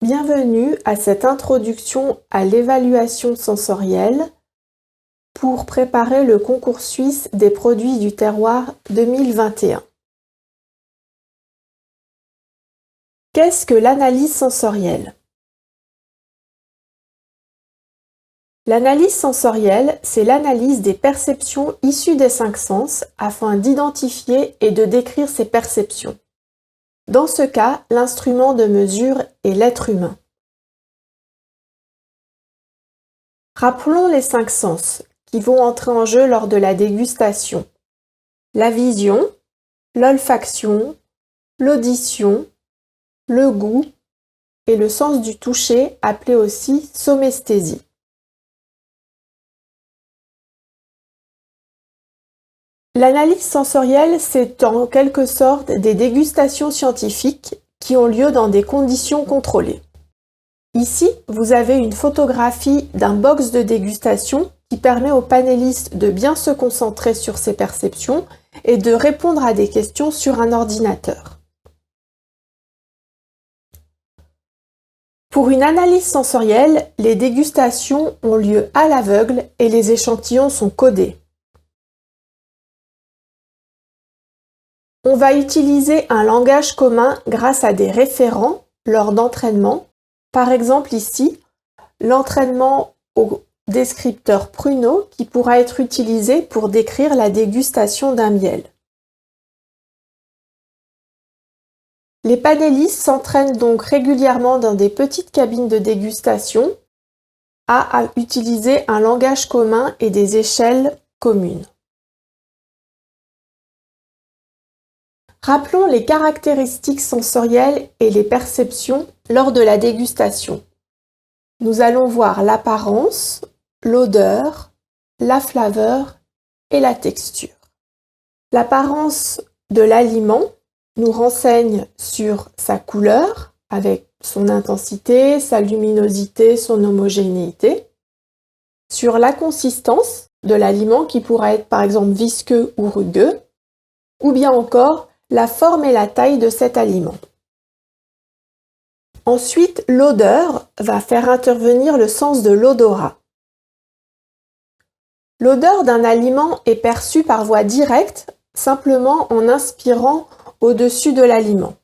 Bienvenue à cette introduction à l'évaluation sensorielle pour préparer le concours suisse des produits du terroir 2021. Qu'est-ce que l'analyse sensorielle? L'analyse sensorielle, c'est l'analyse des perceptions issues des cinq sens afin d'identifier et de décrire ces perceptions. Dans ce cas, l'instrument de mesure est l'être humain. Rappelons les cinq sens qui vont entrer en jeu lors de la dégustation. La vision, l'olfaction, l'audition, le goût et le sens du toucher appelé aussi somesthésie. L'analyse sensorielle, c'est en quelque sorte des dégustations scientifiques qui ont lieu dans des conditions contrôlées. Ici, vous avez une photographie d'un box de dégustation qui permet aux panélistes de bien se concentrer sur ses perceptions et de répondre à des questions sur un ordinateur. Pour une analyse sensorielle, les dégustations ont lieu à l'aveugle et les échantillons sont codés. On va utiliser un langage commun grâce à des référents lors d'entraînement. Par exemple ici, l'entraînement au descripteur Pruno qui pourra être utilisé pour décrire la dégustation d'un miel. Les panélistes s'entraînent donc régulièrement dans des petites cabines de dégustation à utiliser un langage commun et des échelles communes. Rappelons les caractéristiques sensorielles et les perceptions lors de la dégustation. Nous allons voir l'apparence, l'odeur, la flaveur et la texture. L'apparence de l'aliment nous renseigne sur sa couleur, avec son intensité, sa luminosité, son homogénéité, sur la consistance de l'aliment qui pourra être par exemple visqueux ou rugueux, ou bien encore la forme et la taille de cet aliment. Ensuite, l'odeur va faire intervenir le sens de l'odorat. L'odeur d'un aliment est perçue par voie directe, simplement en inspirant au-dessus de l'aliment.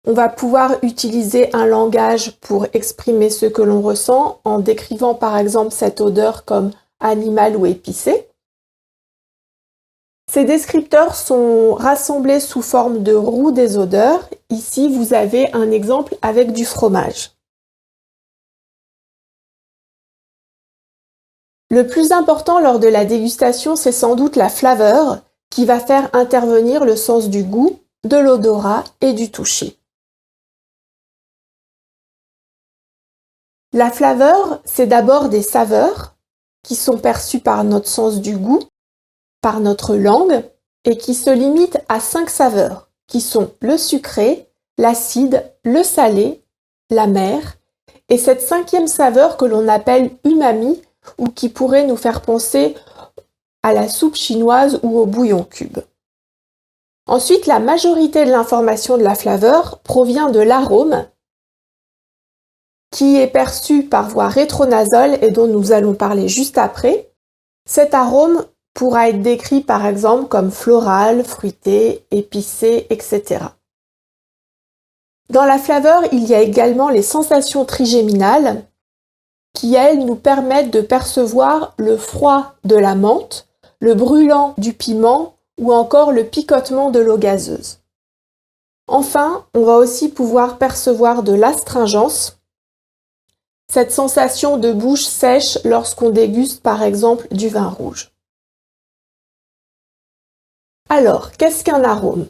On va pouvoir utiliser un langage pour exprimer ce que l'on ressent en décrivant par exemple cette odeur comme animale ou épicée. Ces descripteurs sont rassemblés sous forme de roue des odeurs. Ici, vous avez un exemple avec du fromage. Le plus important lors de la dégustation, c'est sans doute la flaveur qui va faire intervenir le sens du goût, de l'odorat et du toucher. La flaveur, c'est d'abord des saveurs qui sont perçues par notre sens du goût, par notre langue et qui se limitent à 5 saveurs qui sont le sucré, l'acide, le salé, l'amer et cette 5e saveur que l'on appelle umami ou qui pourrait nous faire penser à la soupe chinoise ou au bouillon cube. Ensuite, la majorité de l'information de la flaveur provient de l'arôme qui est perçu par voie rétronasale et dont nous allons parler juste après. Cet arôme pourra être décrit par exemple comme floral, fruité, épicé, etc. Dans la flaveur, il y a également les sensations trigéminales qui, elles, nous permettent de percevoir le froid de la menthe, le brûlant du piment ou encore le picotement de l'eau gazeuse. Enfin, on va aussi pouvoir percevoir de l'astringence, cette sensation de bouche sèche lorsqu'on déguste par exemple du vin rouge. Alors, qu'est-ce qu'un arôme?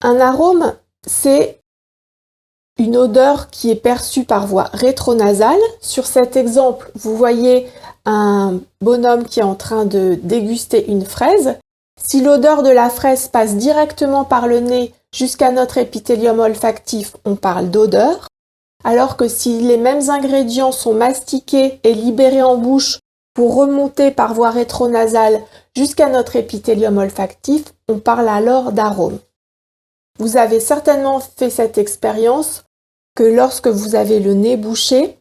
Un arôme, c'est une odeur qui est perçue par voie rétronasale. Sur cet exemple, vous voyez un bonhomme qui est en train de déguster une fraise. Si l'odeur de la fraise passe directement par le nez jusqu'à notre épithélium olfactif, on parle d'odeur. Alors que si les mêmes ingrédients sont mastiqués et libérés en bouche pour remonter par voie rétronasale jusqu'à notre épithélium olfactif, on parle alors d'arôme. Vous avez certainement fait cette expérience que lorsque vous avez le nez bouché,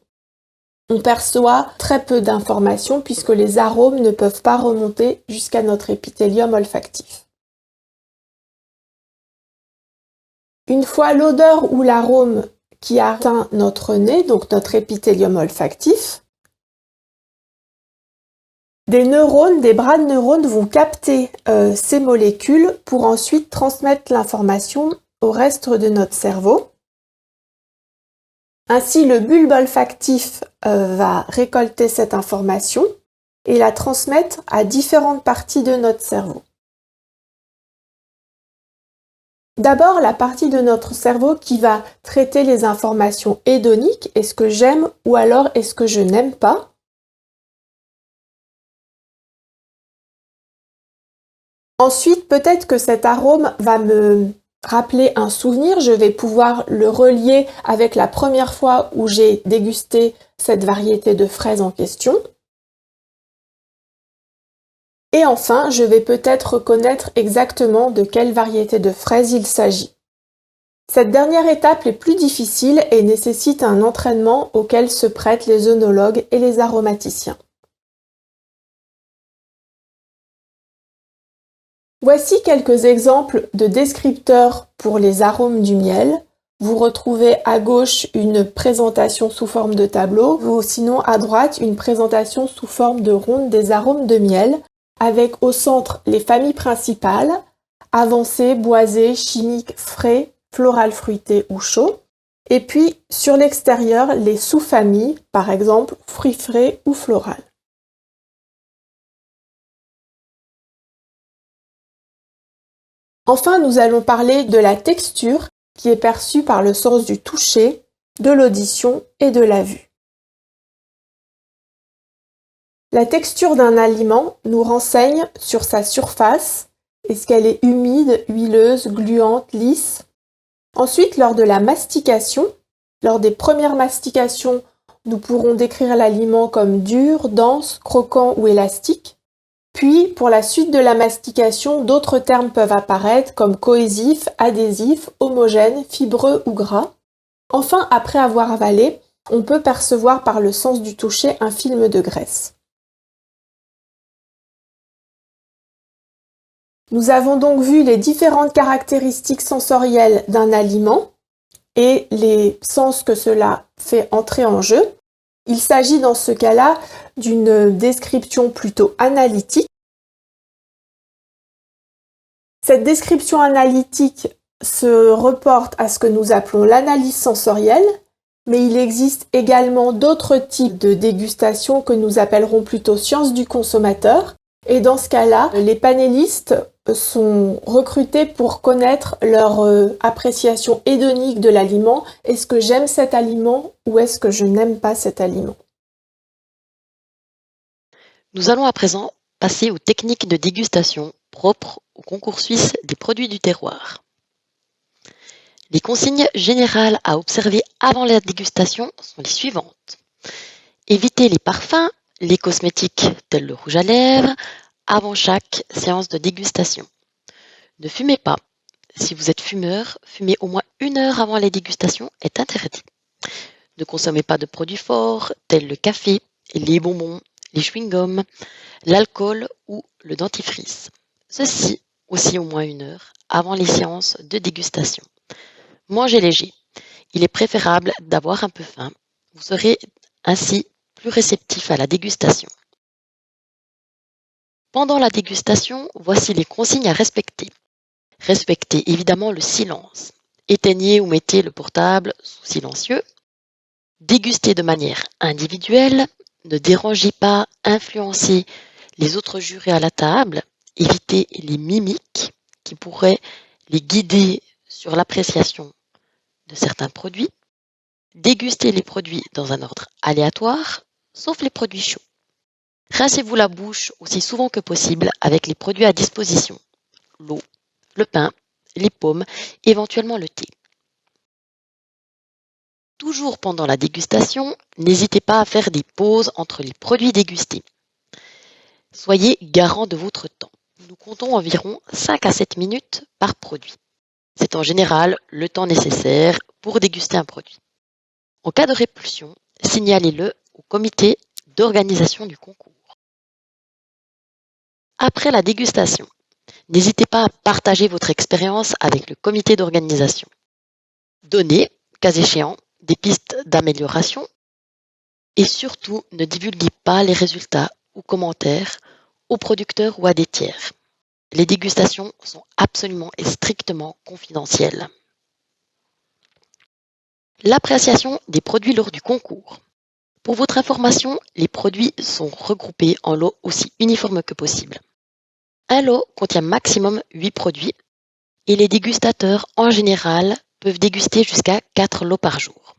on perçoit très peu d'informations puisque les arômes ne peuvent pas remonter jusqu'à notre épithélium olfactif. Une fois l'odeur ou l'arôme qui a atteint notre nez, donc notre épithélium olfactif, des bras de neurones vont capter ces molécules pour ensuite transmettre l'information au reste de notre cerveau. Ainsi, le bulbe olfactif va récolter cette information et la transmettre à différentes parties de notre cerveau. D'abord, la partie de notre cerveau qui va traiter les informations hédoniques, est-ce que j'aime ou alors est-ce que je n'aime pas. Ensuite, peut-être que cet arôme va me rappeler un souvenir, je vais pouvoir le relier avec la première fois où j'ai dégusté cette variété de fraises en question. Et enfin, je vais peut-être reconnaître exactement de quelle variété de fraises il s'agit. Cette dernière étape est plus difficile et nécessite un entraînement auquel se prêtent les œnologues et les aromaticiens. Voici quelques exemples de descripteurs pour les arômes du miel. Vous retrouvez à gauche une présentation sous forme de tableau, ou sinon à droite une présentation sous forme de ronde des arômes de miel, avec au centre les familles principales, avancé, boisé, chimique, frais, floral fruité ou chaud, et puis sur l'extérieur les sous-familles, par exemple fruits frais ou floral. Enfin, nous allons parler de la texture qui est perçue par le sens du toucher, de l'audition et de la vue. La texture d'un aliment nous renseigne sur sa surface. Est-ce qu'elle est humide, huileuse, gluante, lisse? Ensuite, lors de la mastication, lors des premières mastications, nous pourrons décrire l'aliment comme dur, dense, croquant ou élastique. Puis, pour la suite de la mastication, d'autres termes peuvent apparaître comme cohésif, adhésif, homogène, fibreux ou gras. Enfin, après avoir avalé, on peut percevoir par le sens du toucher un film de graisse. Nous avons donc vu les différentes caractéristiques sensorielles d'un aliment et les sens que cela fait entrer en jeu. Il s'agit dans ce cas-là d'une description plutôt analytique. Cette description analytique se reporte à ce que nous appelons l'analyse sensorielle, mais il existe également d'autres types de dégustation que nous appellerons plutôt sciences du consommateur. Et dans ce cas-là, les panélistes sont recrutés pour connaître leur appréciation hédonique de l'aliment. Est-ce que j'aime cet aliment ou est-ce que je n'aime pas cet aliment? Nous allons à présent passer aux techniques de dégustation propres au concours suisse des produits du terroir. Les consignes générales à observer avant la dégustation sont les suivantes. Évitez les parfums, les cosmétiques tels le rouge à lèvres, avant chaque séance de dégustation. Ne fumez pas. Si vous êtes fumeur, fumer au moins 1 heure avant la dégustation est interdit. Ne consommez pas de produits forts tels le café, les bonbons, les chewing-gums, l'alcool ou le dentifrice. Ceci aussi au moins 1 heure avant les séances de dégustation. Mangez léger. Il est préférable d'avoir un peu faim. Vous serez ainsi plus réceptif à la dégustation. Pendant la dégustation, voici les consignes à respecter. Respectez évidemment le silence. Éteignez ou mettez le portable sous silencieux. Dégustez de manière individuelle. Ne dérangez pas, influencez les autres jurés à la table. Évitez les mimiques qui pourraient les guider sur l'appréciation de certains produits. Dégustez les produits dans un ordre aléatoire, sauf les produits chauds. Rincez-vous la bouche aussi souvent que possible avec les produits à disposition. L'eau, le pain, les pommes, éventuellement le thé. Toujours pendant la dégustation, n'hésitez pas à faire des pauses entre les produits dégustés. Soyez garant de votre temps. Nous comptons environ 5 à 7 minutes par produit. C'est en général le temps nécessaire pour déguster un produit. En cas de répulsion, signalez-le au comité d'organisation du concours. Après la dégustation, n'hésitez pas à partager votre expérience avec le comité d'organisation. Donnez, cas échéant, des pistes d'amélioration et surtout ne divulguez pas les résultats ou commentaires aux producteurs ou à des tiers. Les dégustations sont absolument et strictement confidentielles. L'appréciation des produits lors du concours. Pour votre information, les produits sont regroupés en lots aussi uniformes que possible. Un lot contient maximum 8 produits et les dégustateurs en général peuvent déguster jusqu'à 4 lots par jour.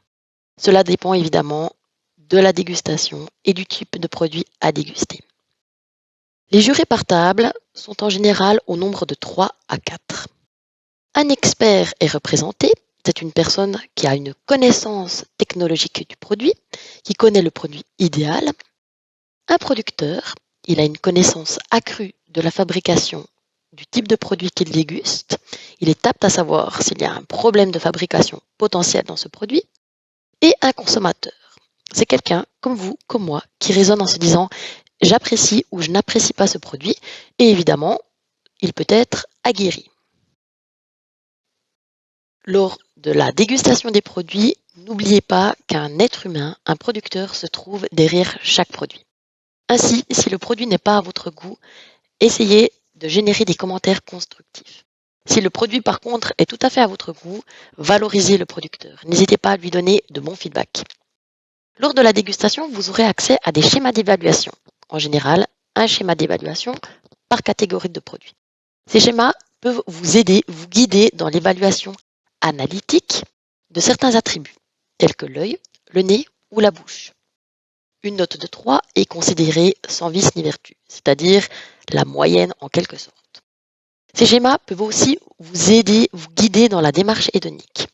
Cela dépend évidemment de la dégustation et du type de produit à déguster. Les jurés par table sont en général au nombre de 3 à 4. Un expert est représenté, c'est une personne qui a une connaissance technologique du produit, qui connaît le produit idéal. Un producteur, il a une connaissance accrue de la fabrication du type de produit qu'il déguste. Il est apte à savoir s'il y a un problème de fabrication potentiel dans ce produit. Et un consommateur, c'est quelqu'un comme vous, comme moi, qui raisonne en se disant « j'apprécie ou je n'apprécie pas ce produit » et évidemment, il peut être aguerri. Lors de la dégustation des produits, n'oubliez pas qu'un être humain, un producteur, se trouve derrière chaque produit. Ainsi, si le produit n'est pas à votre goût, essayez de générer des commentaires constructifs. Si le produit, par contre, est tout à fait à votre goût, valorisez le producteur. N'hésitez pas à lui donner de bons feedbacks. Lors de la dégustation, vous aurez accès à des schémas d'évaluation. En général, un schéma d'évaluation par catégorie de produits. Ces schémas peuvent vous aider, vous guider dans l'évaluation analytique de certains attributs, tels que l'œil, le nez ou la bouche. Une note de 3 est considérée sans vice ni vertu, c'est-à-dire la moyenne en quelque sorte. Ces schémas peuvent aussi vous aider, vous guider dans la démarche hédonique.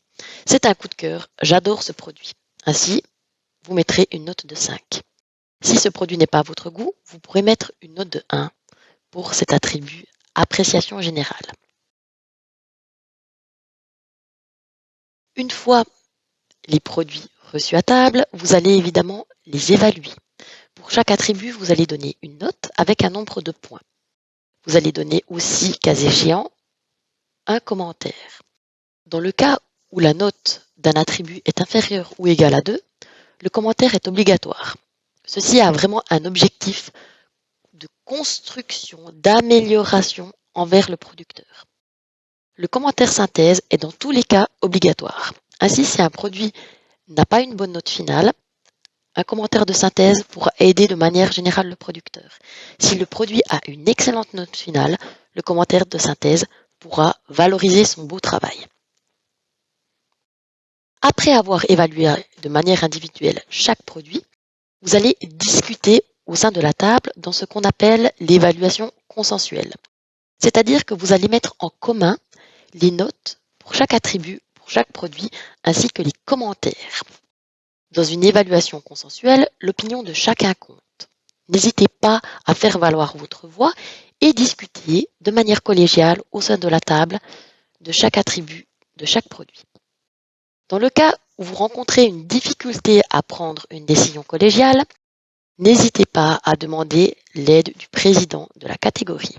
C'est un coup de cœur, j'adore ce produit. Ainsi, vous mettrez une note de 5. Si ce produit n'est pas à votre goût, vous pourrez mettre une note de 1 pour cet attribut appréciation générale. Une fois les produits reçus à table, vous allez évidemment les évaluer. Pour chaque attribut, vous allez donner une note avec un nombre de points. Vous allez donner aussi, cas échéant, un commentaire. Dans le cas où la note d'un attribut est inférieure ou égale à 2, le commentaire est obligatoire. Ceci a vraiment un objectif de construction, d'amélioration envers le producteur. Le commentaire synthèse est dans tous les cas obligatoire. Ainsi, si un produit n'a pas une bonne note finale, un commentaire de synthèse pourra aider de manière générale le producteur. Si le produit a une excellente note finale, le commentaire de synthèse pourra valoriser son beau travail. Après avoir évalué de manière individuelle chaque produit, vous allez discuter au sein de la table dans ce qu'on appelle l'évaluation consensuelle. C'est-à-dire que vous allez mettre en commun les notes pour chaque attribut, pour chaque produit, ainsi que les commentaires. Dans une évaluation consensuelle, l'opinion de chacun compte. N'hésitez pas à faire valoir votre voix et discuter de manière collégiale au sein de la table de chaque attribut, de chaque produit. Dans le cas où vous rencontrez une difficulté à prendre une décision collégiale, n'hésitez pas à demander l'aide du président de la catégorie.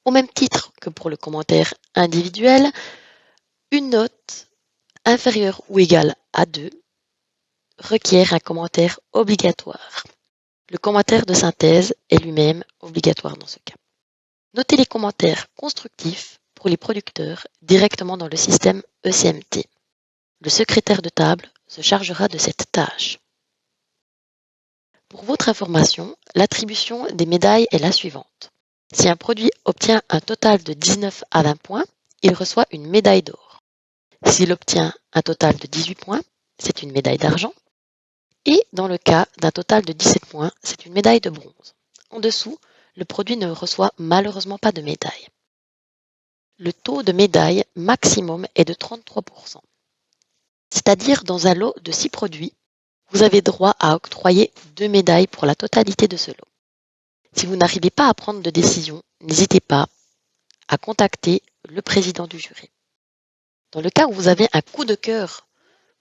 Au même titre que pour le commentaire individuel, une note inférieure ou égale à 2 requiert un commentaire obligatoire. Le commentaire de synthèse est lui-même obligatoire dans ce cas. Notez les commentaires constructifs pour les producteurs directement dans le système ECMT. Le secrétaire de table se chargera de cette tâche. Pour votre information, l'attribution des médailles est la suivante. Si un produit obtient un total de 19 à 20 points, il reçoit une médaille d'or. S'il obtient un total de 18 points, c'est une médaille d'argent. Et dans le cas d'un total de 17 points, c'est une médaille de bronze. En dessous, le produit ne reçoit malheureusement pas de médaille. Le taux de médaille maximum est de 33%. C'est-à-dire dans un lot de 6 produits, vous avez droit à octroyer 2 médailles pour la totalité de ce lot. Si vous n'arrivez pas à prendre de décision, n'hésitez pas à contacter le président du jury. Dans le cas où vous avez un coup de cœur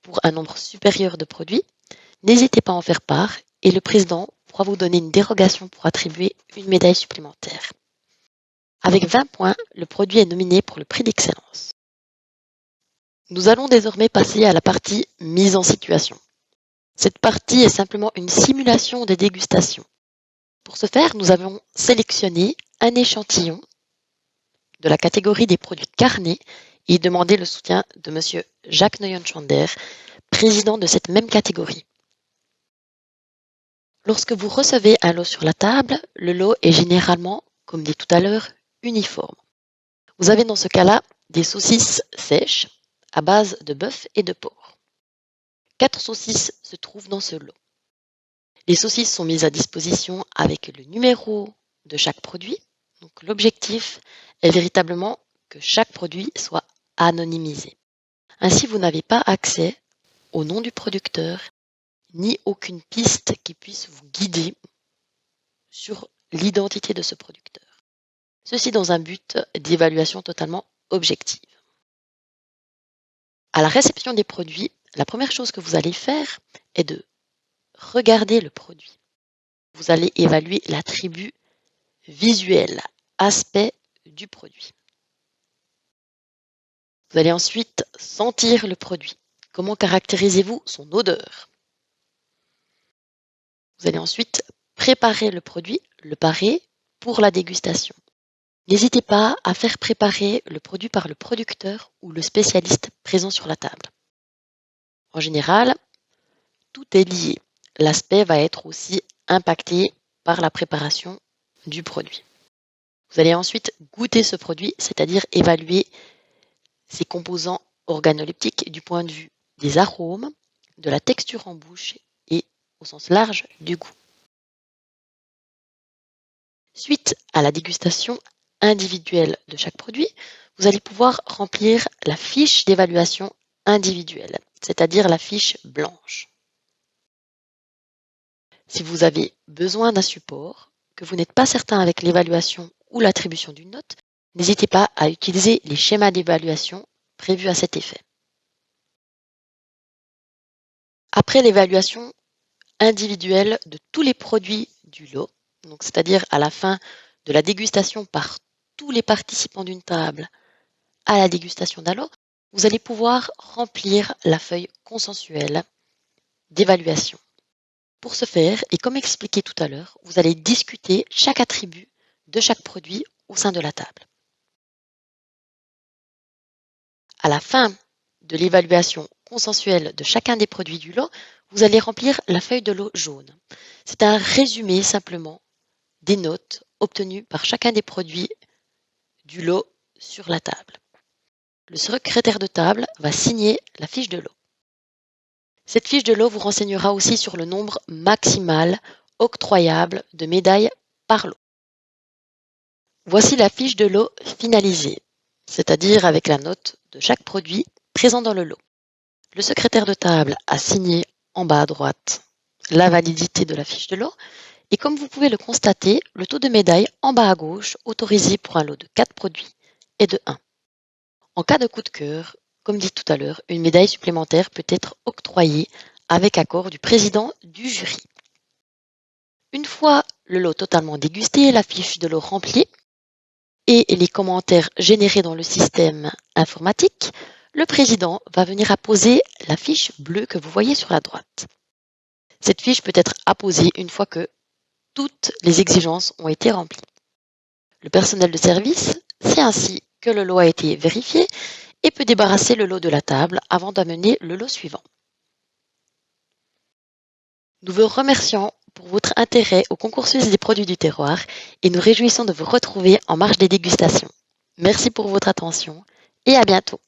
pour un nombre supérieur de produits, n'hésitez pas à en faire part et le président pourra vous donner une dérogation pour attribuer une médaille supplémentaire. Avec 20 points, le produit est nominé pour le prix d'excellence. Nous allons désormais passer à la partie mise en situation. Cette partie est simplement une simulation des dégustations. Pour ce faire, nous avons sélectionné un échantillon de la catégorie des produits carnés et demandé le soutien de M. Jacques Neuenschwander, président de cette même catégorie. Lorsque vous recevez un lot sur la table, le lot est généralement, comme dit tout à l'heure, uniforme. Vous avez dans ce cas-là des saucisses sèches à base de bœuf et de porc. 4 saucisses se trouvent dans ce lot. Les saucisses sont mises à disposition avec le numéro de chaque produit. Donc l'objectif est véritablement que chaque produit soit anonymisé. Ainsi, vous n'avez pas accès au nom du producteur ni aucune piste qui puisse vous guider sur l'identité de ce producteur. Ceci dans un but d'évaluation totalement objective. À la réception des produits, la première chose que vous allez faire est de regarder le produit. Vous allez évaluer l'attribut visuel, aspect du produit. Vous allez ensuite sentir le produit. Comment caractérisez-vous son odeur? Vous allez ensuite préparer le produit, le parer pour la dégustation. N'hésitez pas à faire préparer le produit par le producteur ou le spécialiste présent sur la table. En général, tout est lié. L'aspect va être aussi impacté par la préparation du produit. Vous allez ensuite goûter ce produit, c'est-à-dire évaluer ses composants organoleptiques du point de vue des arômes, de la texture en bouche et au sens large du goût. Suite à la dégustation individuelle de chaque produit, vous allez pouvoir remplir la fiche d'évaluation individuelle, c'est-à-dire la fiche blanche. Si vous avez besoin d'un support, que vous n'êtes pas certain avec l'évaluation ou l'attribution d'une note, n'hésitez pas à utiliser les schémas d'évaluation prévus à cet effet. Après l'évaluation individuelle de tous les produits du lot, donc c'est-à-dire à la fin de la dégustation par tous les participants d'une table à la dégustation d'un lot, vous allez pouvoir remplir la feuille consensuelle d'évaluation. Pour ce faire, et comme expliqué tout à l'heure, vous allez discuter chaque attribut de chaque produit au sein de la table. À la fin de l'évaluation consensuelle de chacun des produits du lot, vous allez remplir la feuille de lot jaune. C'est un résumé simplement des notes obtenues par chacun des produits du lot sur la table. Le secrétaire de table va signer la fiche de lot. Cette fiche de lot vous renseignera aussi sur le nombre maximal octroyable de médailles par lot. Voici la fiche de lot finalisée, c'est-à-dire avec la note de chaque produit présent dans le lot. Le secrétaire de table a signé en bas à droite la validité de la fiche de lot et comme vous pouvez le constater, le taux de médaille en bas à gauche autorisé pour un lot de 4 produits est de 1. En cas de coup de cœur, comme dit tout à l'heure, une médaille supplémentaire peut être octroyée avec accord du président du jury. Une fois le lot totalement dégusté, la fiche de lot remplie et les commentaires générés dans le système informatique, le président va venir apposer la fiche bleue que vous voyez sur la droite. Cette fiche peut être apposée une fois que toutes les exigences ont été remplies. Le personnel de service sait ainsi que le lot a été vérifié et peut débarrasser le lot de la table avant d'amener le lot suivant. Nous vous remercions pour votre intérêt au concours suisse des produits du terroir et nous réjouissons de vous retrouver en marge des dégustations. Merci pour votre attention et à bientôt.